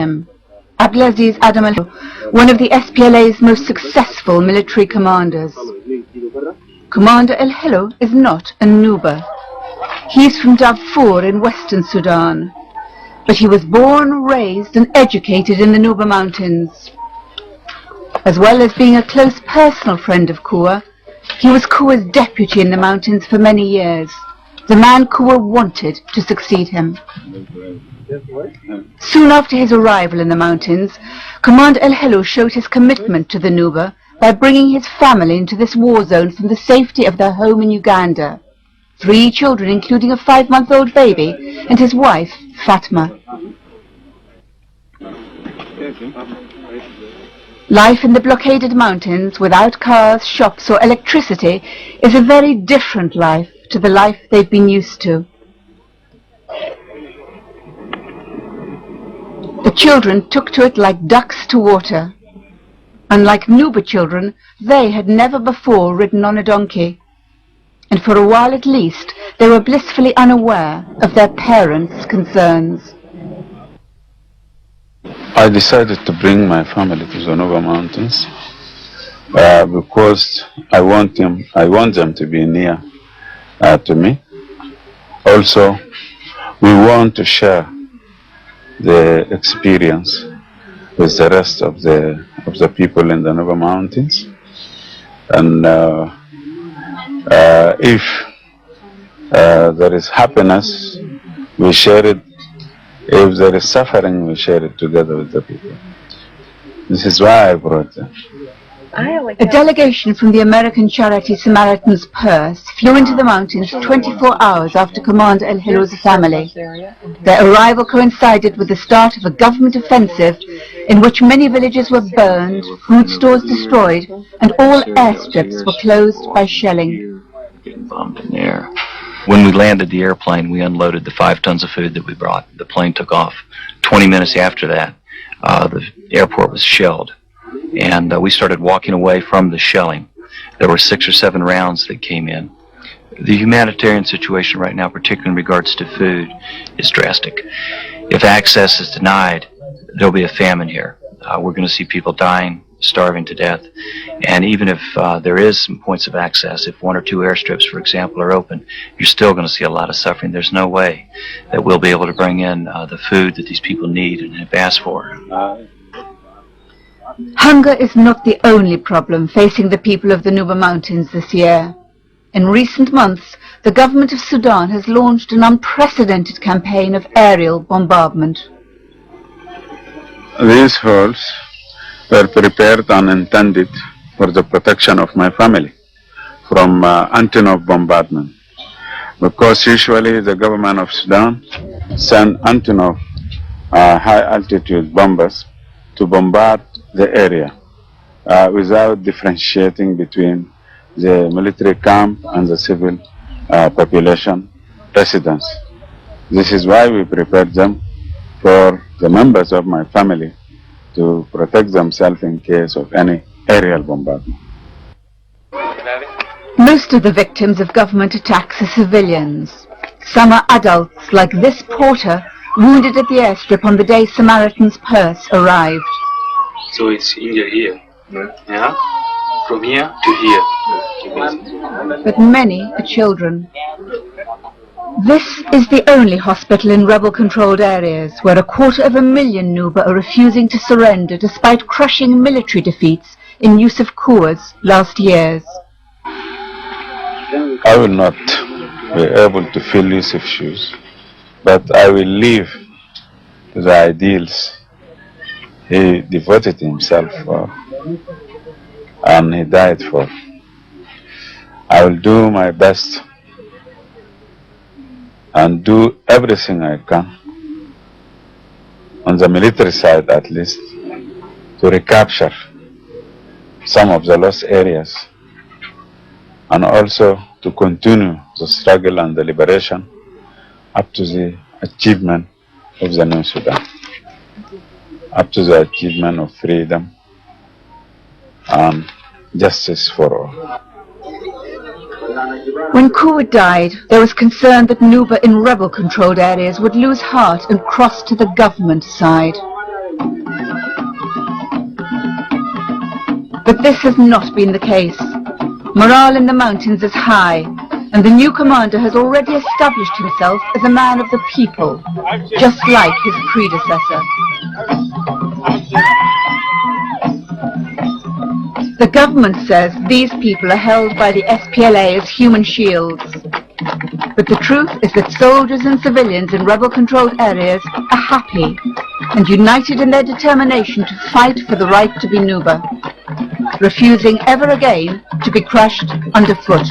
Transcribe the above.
him. Abdالعزيز one of the SPLA's most successful military commanders. Commander الحلو is not a Nuba. He is from Darfur in western Sudan, but he was born, raised and educated in the Nuba Mountains. As well as being a close personal friend of Kuwa, he was Kuwa's deputy in the mountains for many years, the man Kuwa wanted to succeed him. Soon after his arrival in the mountains, Commander الحلو showed his commitment to the Nuba by bringing his family into this war zone from the safety of their home in Uganda. 3 children, including a 5-month-old baby, and his wife, Fatma. Life in the blockaded mountains, without cars, shops or electricity, is a very different life to the life they've been used to. The children took to it like ducks to water. Unlike Nuba children, they had never before ridden on a donkey. And for a while at least, they were blissfully unaware of their parents' concerns. I decided to bring my family to the Nuba Mountains because I want them to be near to me. Also, we want to share the experience with the rest of the people in the Nuba Mountains, and if there is happiness, we share it. If there is suffering, we share it together with the people. This is why I brought them. A delegation from the American charity Samaritan's Purse flew into the mountains 24 hours after Commander الحلو's family. Their arrival coincided with the start of a government offensive in which many villages were burned, food stores destroyed, and all airstrips were closed by shelling. Getting bombed in the air. When we landed the airplane, we unloaded the 5 tons of food that we brought. The plane took off. 20 minutes after that, the airport was shelled. And we started walking away from the shelling. There were 6 or 7 rounds that came in. The humanitarian situation right now, particularly in regards to food, is drastic. If access is denied, there'll be a famine here. We're going to see people dying, starving to death. And even if there is some points of access, if 1 or 2 airstrips, for example, are open, you're still going to see a lot of suffering. There's no way that we'll be able to bring in the food that these people need and have asked for. Hunger is not the only problem facing the people of the Nuba Mountains this year. In recent months, the government of Sudan has launched an unprecedented campaign of aerial bombardment. These holes were prepared and intended for the protection of my family from anti-NOV bombardment, because usually the government of Sudan send anti-NOV high-altitude bombers to bombard the area without differentiating between the military camp and the civil population residents. This is why we prepared them for the members of my family to protect themselves in case of any aerial bombardment. Most of the victims of government attacks are civilians. Some are adults, like this porter, wounded at the airstrip on the day Samaritan's Purse arrived. So it's injured here, yeah? From here to here. But many are children. This is the only hospital in rebel-controlled areas where 250,000 Nuba are refusing to surrender despite crushing military defeats in Yusuf Kuwa's last years. I will not be able to fill Yusuf's shoes, but I will live to the ideals he devoted himself for and he died for. I will do my best and do everything I can, on the military side at least, to recapture some of the lost areas and also to continue the struggle and the liberation up to the achievement of the new Sudan, up to the achievement of freedom and justice for all. When Kuwa died, there was concern that Nuba in rebel-controlled areas would lose heart and cross to the government side. But this has not been the case. Morale in the mountains is high, and the new commander has already established himself as a man of the people, just like his predecessor. The government says these people are held by the SPLA as human shields. But the truth is that soldiers and civilians in rebel-controlled areas are happy and united in their determination to fight for the right to be Nuba, refusing ever again to be crushed underfoot.